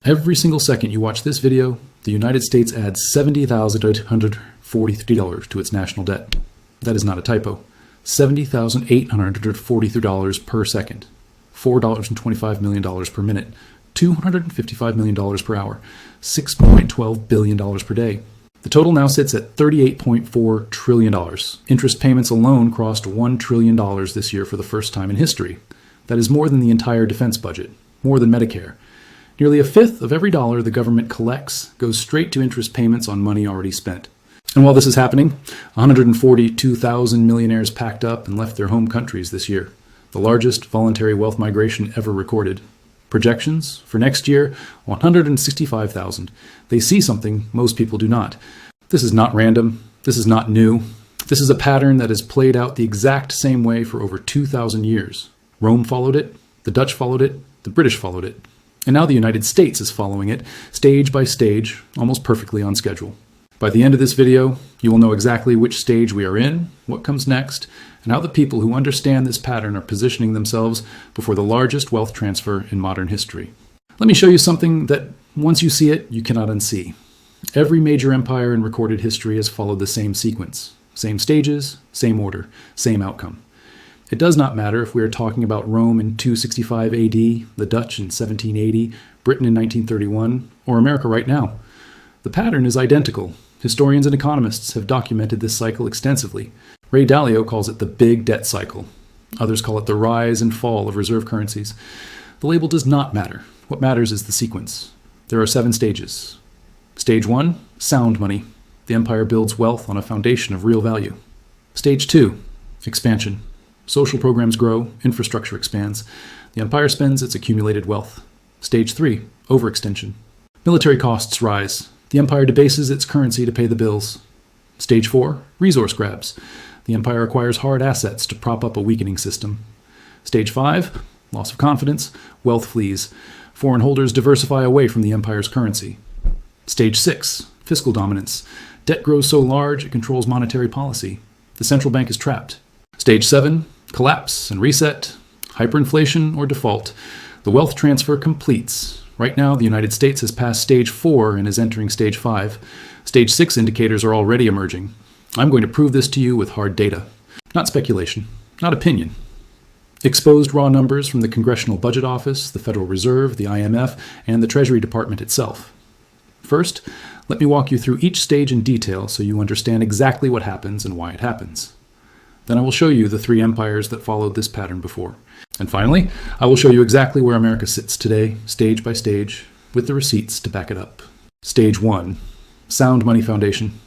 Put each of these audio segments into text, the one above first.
Every single second you watch this video, the United States adds $70,843 to its national debt. That is not a typo. $70,843 per second. $4.25 million per minute. $255 million per hour. $6.12 billion per day. The total now sits at $38.4 trillion. Interest payments alone crossed $1 trillion this year for the first time in history. That is more than the entire defense budget, more than Medicare. Nearly a fifth of every dollar the government collects goes straight to interest payments on money already spent. And while this is happening, 142,000 millionaires packed up and left their home countries this year, the largest voluntary wealth migration ever recorded. Projections for next year, 165,000. They see something most people do not. This is not random. This is not new. This is a pattern that has played out the exact same way for over 2,000 years. Rome followed it, the Dutch followed it, the British followed it. And now the United States is following it, stage by stage, almost perfectly on schedule. By the end of this video, you will know exactly which stage we are in, what comes next, and how the people who understand this pattern are positioning themselves before the largest wealth transfer in modern history. Let me show you something that, once you see it, you cannot unsee. Every major empire in recorded history has followed the same sequence, same stages, same order, same outcome. It does not matter if we are talking about Rome in 265 AD, the Dutch in 1780, Britain in 1931, or America right now. The pattern is identical. Historians and economists have documented this cycle extensively. Ray Dalio calls it the big debt cycle. Others call it the rise and fall of reserve currencies. The label does not matter. What matters is the sequence. There are 7 stages. Stage 1, sound money. The empire builds wealth on a foundation of real value. Stage 2, expansion. Social programs grow, infrastructure expands. The empire spends its accumulated wealth. Stage 3, overextension. Military costs rise. The empire debases its currency to pay the bills. Stage 4, resource grabs. The empire acquires hard assets to prop up a weakening system. Stage 5, loss of confidence. Wealth flees. Foreign holders diversify away from the empire's currency. Stage 6, fiscal dominance. Debt grows so large it controls monetary policy. The central bank is trapped. Stage 7, collapse and reset, hyperinflation or default. The wealth transfer completes. Right now, the United States has passed stage 4 and is entering stage 5. Stage 6 indicators are already emerging. I'm going to prove this to you with hard data. Not speculation, not opinion. Exposed raw numbers from the Congressional Budget Office, the Federal Reserve, the IMF, and the Treasury Department itself. First, let me walk you through each stage in detail so you understand exactly what happens and why it happens. Then I will show you the 3 empires that followed this pattern before. And finally, I will show you exactly where America sits today, stage by stage, with the receipts to back it up. Stage 1, sound money foundation.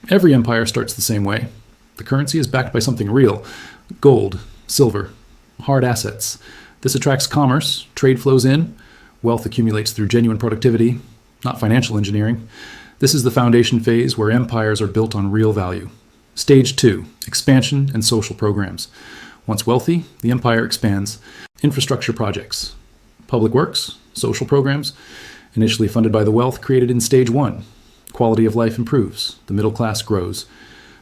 Every empire starts the same way. The currency is backed by something real: gold, silver, hard assets. This attracts commerce, trade flows in, wealth accumulates through genuine productivity, not financial engineering. This is the foundation phase where empires are built on real value. Stage 2, expansion and social programs. Once wealthy, the empire expands. Infrastructure projects, public works, social programs, initially funded by the wealth created in stage 1. Quality of life improves, the middle class grows.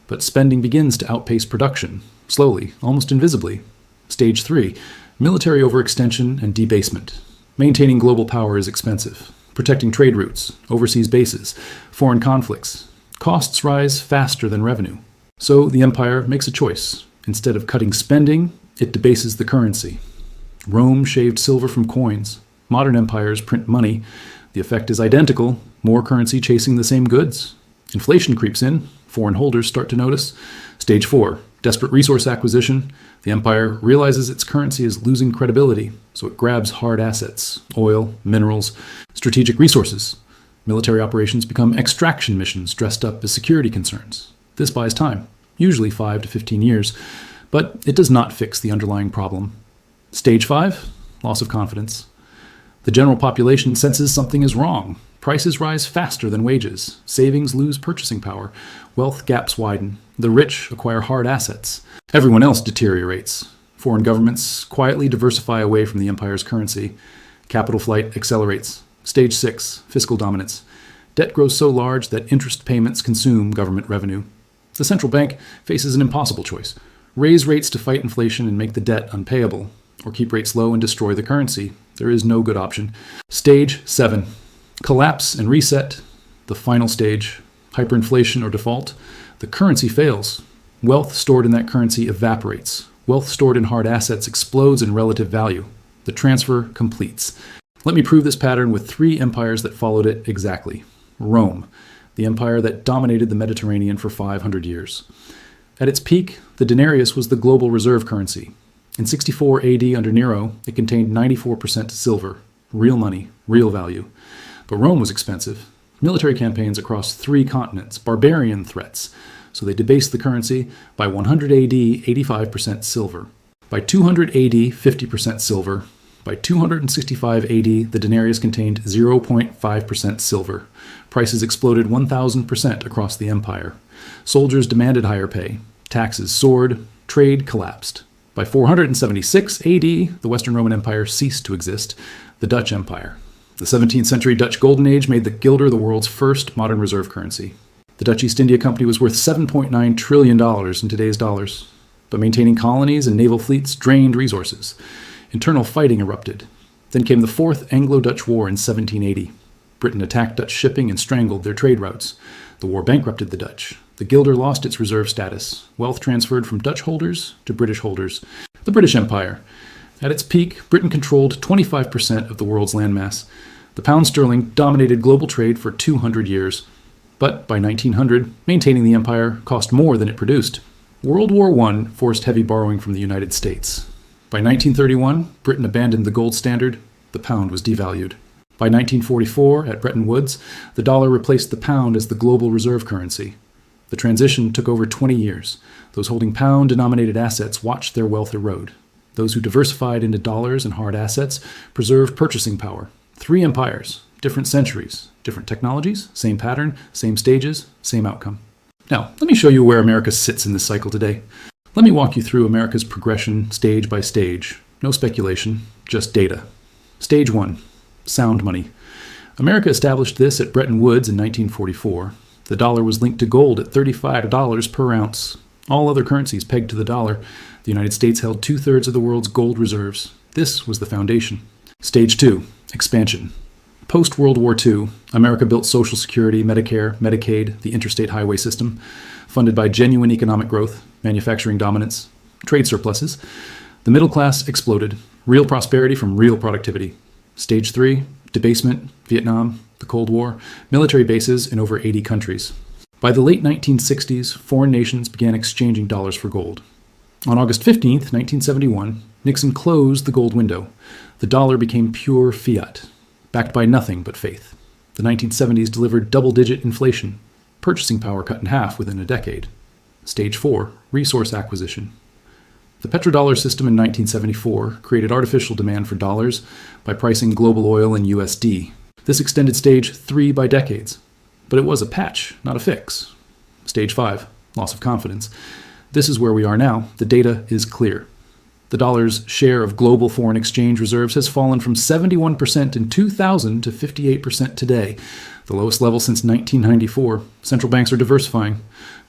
But spending begins to outpace production, slowly, almost invisibly. Stage 3, military overextension and debasement. Maintaining global power is expensive. Protecting trade routes, overseas bases, foreign conflicts. Costs rise faster than revenue. So the empire makes a choice. Instead of cutting spending, it debases the currency. Rome shaved silver from coins. Modern empires print money. The effect is identical, more currency chasing the same goods. Inflation creeps in. Foreign holders start to notice. Stage 4, desperate resource acquisition. The empire realizes its currency is losing credibility, so it grabs hard assets, oil, minerals, strategic resources. Military operations become extraction missions dressed up as security concerns. This buys time, usually 5 to 15 years, but it does not fix the underlying problem. Stage 5, loss of confidence. The general population senses something is wrong. Prices rise faster than wages. Savings lose purchasing power. Wealth gaps widen. The rich acquire hard assets. Everyone else deteriorates. Foreign governments quietly diversify away from the empire's currency. Capital flight accelerates. Stage 6, fiscal dominance. Debt grows so large that interest payments consume government revenue. The central bank faces an impossible choice: raise rates to fight inflation and make the debt unpayable, or keep rates low and destroy the currency. There is no good option. Stage 7, Collapse and reset, the final stage. Hyperinflation or default, the currency fails. Wealth stored in that currency evaporates. Wealth stored in hard assets explodes in relative value. The transfer completes. Let me prove this pattern with 3 empires that followed it exactly. Rome, the empire that dominated the Mediterranean for 500 years. At its peak, the denarius was the global reserve currency. In 64 AD under Nero, it contained 94% silver, real money, real value. But Rome was expensive. Military campaigns across 3 continents, barbarian threats. So they debased the currency by 100 AD, 85% silver. By 200 AD, 50% silver. By 265 AD, the denarius contained 0.5% silver. Prices exploded 1,000% across the empire. Soldiers demanded higher pay. Taxes soared. Trade collapsed. By 476 AD, the Western Roman Empire ceased to exist. The Dutch Empire. The 17th century Dutch Golden Age made the guilder the world's first modern reserve currency. The Dutch East India Company was worth $7.9 trillion in today's dollars. But maintaining colonies and naval fleets drained resources. Internal fighting erupted. Then came the Fourth Anglo-Dutch War in 1780. Britain attacked Dutch shipping and strangled their trade routes. The war bankrupted the Dutch. The guilder lost its reserve status. Wealth transferred from Dutch holders to British holders. The British Empire. At its peak, Britain controlled 25% of the world's landmass. The pound sterling dominated global trade for 200 years. But by 1900, maintaining the empire cost more than it produced. World War I forced heavy borrowing from the United States. By 1931, Britain abandoned the gold standard. The pound was devalued. By 1944, at Bretton Woods, the dollar replaced the pound as the global reserve currency. The transition took over 20 years. Those holding pound-denominated assets watched their wealth erode. Those who diversified into dollars and hard assets preserved purchasing power. 3 empires, different centuries, different technologies, same pattern, same stages, same outcome. Now, let me show you where America sits in this cycle today. Let me walk you through America's progression stage by stage. No speculation, just data. Stage 1, sound money. America established this at Bretton Woods in 1944. The dollar was linked to gold at $35 per ounce. All other currencies pegged to the dollar. The United States held 2/3 of the world's gold reserves. This was the foundation. Stage 2, expansion. Post-World War II, America built Social Security, Medicare, Medicaid, the interstate highway system, funded by genuine economic growth, manufacturing dominance, trade surpluses. The middle class exploded. Real prosperity from real productivity. Stage 3, debasement, Vietnam, the Cold War, military bases in over 80 countries. By the late 1960s, foreign nations began exchanging dollars for gold. On August 15th, 1971, Nixon closed the gold window. The dollar became pure fiat, backed by nothing but faith. The 1970s delivered double-digit inflation. Purchasing power cut in half within a decade. Stage 4, resource acquisition. The petrodollar system in 1974 created artificial demand for dollars by pricing global oil in USD. This extended stage 3 by decades. But it was a patch, not a fix. Stage 5, loss of confidence. This is where we are now. The data is clear. The dollar's share of global foreign exchange reserves has fallen from 71% in 2000 to 58% today, the lowest level since 1994. Central banks are diversifying.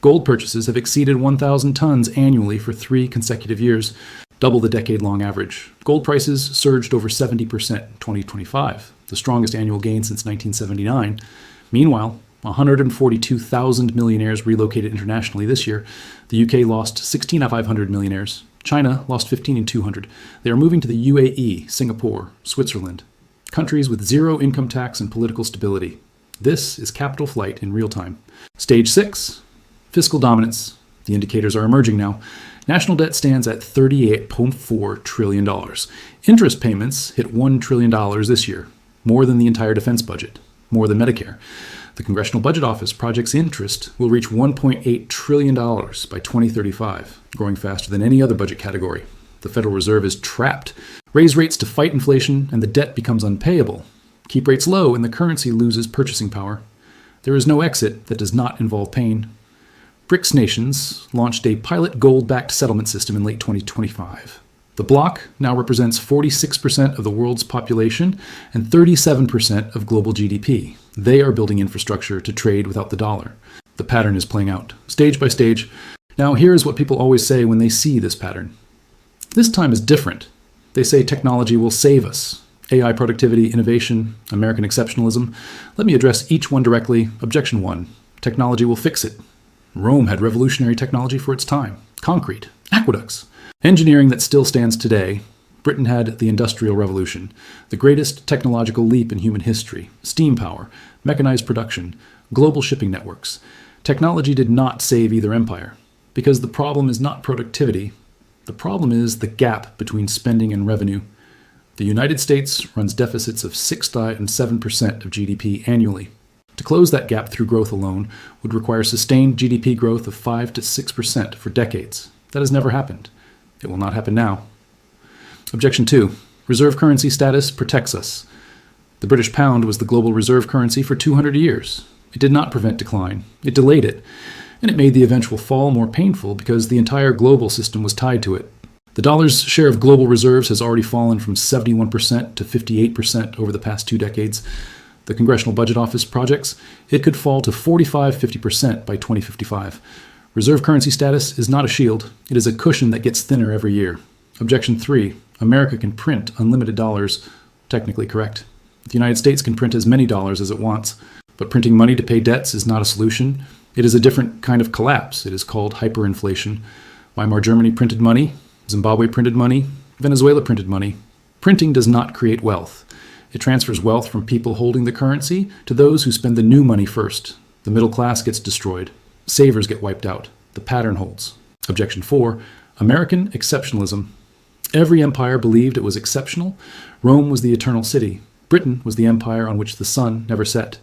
Gold purchases have exceeded 1,000 tons annually for 3 consecutive years, double the decade-long average. Gold prices surged over 70% in 2025, the strongest annual gain since 1979. Meanwhile, 142,000 millionaires relocated internationally this year. The UK lost 16 out of 500 millionaires. China lost 15 in 200. They are moving to the UAE, Singapore, Switzerland, countries with zero income tax and political stability. This is capital flight in real time. Stage 6, fiscal dominance. The indicators are emerging now. National debt stands at $38.4 trillion. Interest payments hit $1 trillion this year, more than the entire defense budget, more than Medicare. The Congressional Budget Office projects interest will reach $1.8 trillion by 2035, growing faster than any other budget category. The Federal Reserve is trapped. Raise rates to fight inflation and the debt becomes unpayable. Keep rates low and the currency loses purchasing power. There is no exit that does not involve pain. BRICS nations launched a pilot gold-backed settlement system in late 2025. The bloc now represents 46% of the world's population and 37% of global GDP. They are building infrastructure to trade without the dollar. The pattern is playing out, stage by stage. Now, here's what people always say when they see this pattern. This time is different. They say technology will save us. AI productivity, innovation, American exceptionalism. Let me address each one directly. Objection 1. Technology will fix it. Rome had revolutionary technology for its time. Concrete, aqueducts, engineering that still stands today. Britain had the Industrial Revolution, the greatest technological leap in human history. Steam power, mechanized production, global shipping networks. Technology did not save either empire, because the problem is not productivity. The problem is the gap between spending and revenue. The United States runs deficits of 6 and 7% of GDP annually. To close that gap through growth alone would require sustained GDP growth of 5 to 6% for decades. That has never happened. It will not happen now. Objection 2. Reserve currency status protects us. The British pound was the global reserve currency for 200 years. It did not prevent decline. It delayed it. And it made the eventual fall more painful because the entire global system was tied to it. The dollar's share of global reserves has already fallen from 71% to 58% over the past 2 decades. The Congressional Budget Office projects it could fall to 45-50% by 2055. Reserve currency status is not a shield. It is a cushion that gets thinner every year. Objection 3. America can print unlimited dollars. Technically correct. The United States can print as many dollars as it wants. But printing money to pay debts is not a solution. It is a different kind of collapse. It is called hyperinflation. Weimar Germany printed money. Zimbabwe printed money. Venezuela printed money. Printing does not create wealth. It transfers wealth from people holding the currency to those who spend the new money first. The middle class gets destroyed. Savers get wiped out. The pattern holds. Objection 4. American exceptionalism. Every empire believed it was exceptional. Rome was the eternal city. Britain was the empire on which the sun never set.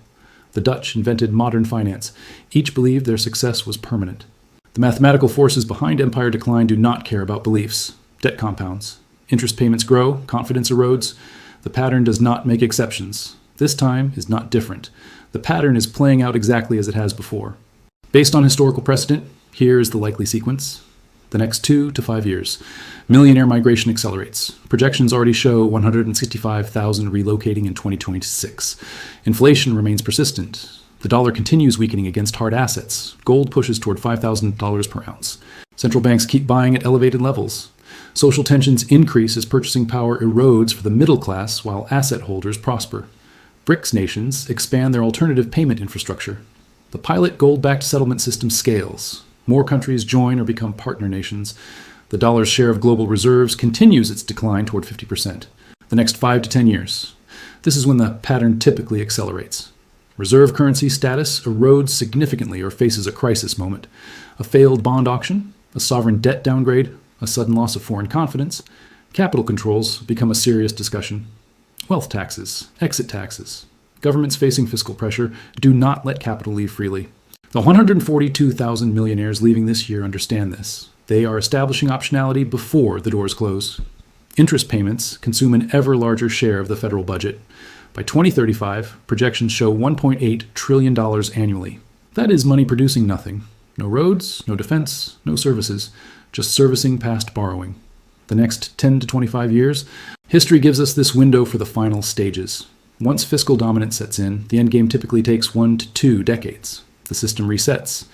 The Dutch invented modern finance. Each believed their success was permanent. The mathematical forces behind empire decline do not care about beliefs. Debt compounds. Interest payments grow. Confidence erodes. The pattern does not make exceptions. This time is not different. The pattern is playing out exactly as it has before. Based on historical precedent, here is the likely sequence. The next 2 to 5 years. Millionaire migration accelerates. Projections already show 165,000 relocating in 2026. Inflation remains persistent. The dollar continues weakening against hard assets. Gold pushes toward $5,000 per ounce. Central banks keep buying at elevated levels. Social tensions increase as purchasing power erodes for the middle class while asset holders prosper. BRICS nations expand their alternative payment infrastructure. The pilot gold-backed settlement system scales. More countries join or become partner nations. The dollar's share of global reserves continues its decline toward 50%. The next 5 to 10 years. This is when the pattern typically accelerates. Reserve currency status erodes significantly or faces a crisis moment. A failed bond auction, a sovereign debt downgrade, a sudden loss of foreign confidence. Capital controls become a serious discussion. Wealth taxes, exit taxes. Governments facing fiscal pressure do not let capital leave freely. The 142,000 millionaires leaving this year understand this. They are establishing optionality before the doors close. Interest payments consume an ever larger share of the federal budget. By 2035, projections show $1.8 trillion annually. That is money producing nothing. No roads, no defense, no services, just servicing past borrowing. The next 10 to 25 years, history gives us this window for the final stages. Once fiscal dominance sets in, the endgame typically takes 1 to 2 decades. The system resets,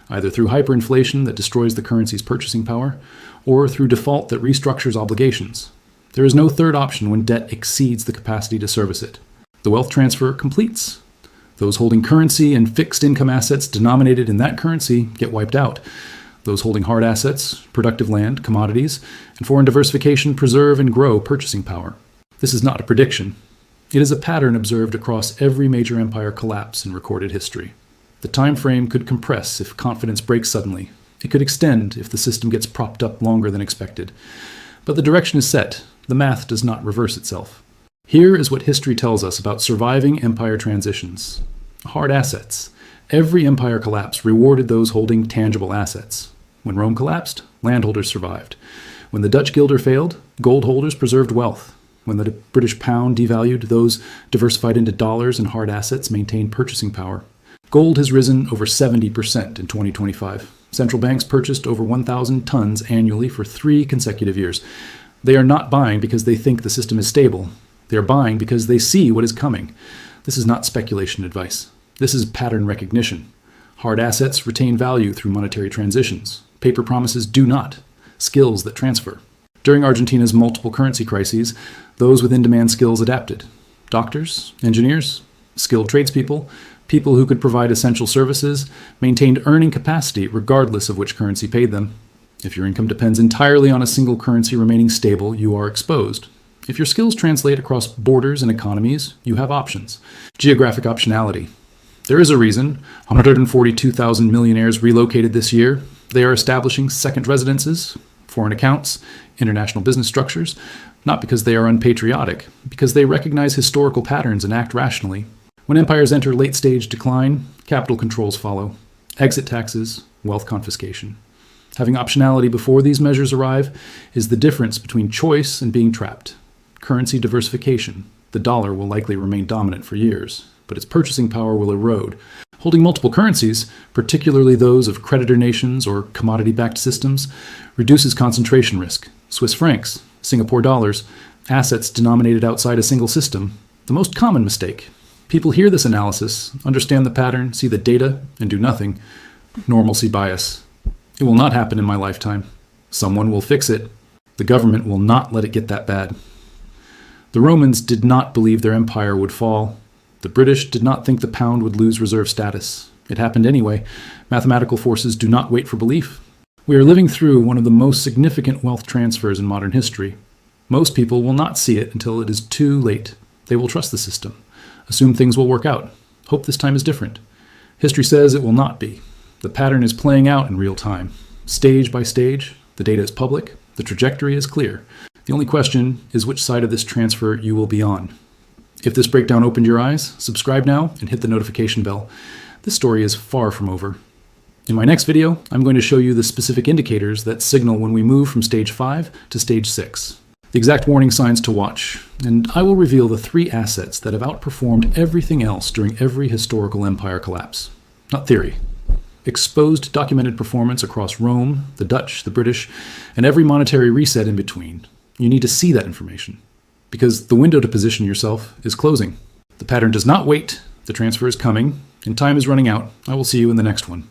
either through hyperinflation that destroys the currency's purchasing power, or through default that restructures obligations. There is no third option when debt exceeds the capacity to service it. The wealth transfer completes. Those holding currency and fixed income assets denominated in that currency get wiped out. Those holding hard assets, productive land, commodities, and foreign diversification preserve and grow purchasing power. This is not a prediction. It is a pattern observed across every major empire collapse in recorded history. The time frame could compress if confidence breaks suddenly. It could extend if the system gets propped up longer than expected. But the direction is set. The math does not reverse itself. Here is what history tells us about surviving empire transitions. Hard assets. Every empire collapse rewarded those holding tangible assets. When Rome collapsed, landholders survived. When the Dutch guilder failed, gold holders preserved wealth. When the British pound devalued, those diversified into dollars and hard assets maintained purchasing power. Gold has risen over 70% in 2025. Central banks purchased over 1,000 tons annually for 3 consecutive years. They are not buying because they think the system is stable. They are buying because they see what is coming. This is not speculation advice. This is pattern recognition. Hard assets retain value through monetary transitions. Paper promises do not. Skills that transfer. During Argentina's multiple currency crises, those with in-demand skills adapted. Doctors, engineers, skilled tradespeople, people who could provide essential services, maintained earning capacity regardless of which currency paid them. If your income depends entirely on a single currency remaining stable, you are exposed. If your skills translate across borders and economies, you have options. Geographic optionality. There is a reason 142,000 millionaires relocated this year. They are establishing second residences, foreign accounts, international business structures, not because they are unpatriotic, because they recognize historical patterns and act rationally. When empires enter late-stage decline, capital controls follow. Exit taxes, wealth confiscation. Having optionality before these measures arrive is the difference between choice and being trapped. Currency diversification. The dollar will likely remain dominant for years, but its purchasing power will erode. Holding multiple currencies, particularly those of creditor nations or commodity-backed systems, reduces concentration risk. Swiss francs, Singapore dollars, assets denominated outside a single system. The most common mistake. People hear this analysis, understand the pattern, see the data, and do nothing. Normalcy bias. It will not happen in my lifetime. Someone will fix it. The government will not let it get that bad. The Romans did not believe their empire would fall. The British did not think the pound would lose reserve status. It happened anyway. Mathematical forces do not wait for belief. We are living through one of the most significant wealth transfers in modern history. Most people will not see it until it is too late. They will trust the system, assume things will work out, hope this time is different. History says it will not be. The pattern is playing out in real time. Stage by stage, the data is public, the trajectory is clear. The only question is which side of this transfer you will be on. If this breakdown opened your eyes, subscribe now and hit the notification bell. This story is far from over. In my next video, I'm going to show you the specific indicators that signal when we move from stage 5 to stage 6. The exact warning signs to watch, and I will reveal the 3 assets that have outperformed everything else during every historical empire collapse. Not theory. Exposed documented performance across Rome, the Dutch, the British, and every monetary reset in between. You need to see that information, because the window to position yourself is closing. The pattern does not wait, the transfer is coming, and time is running out. I will see you in the next one.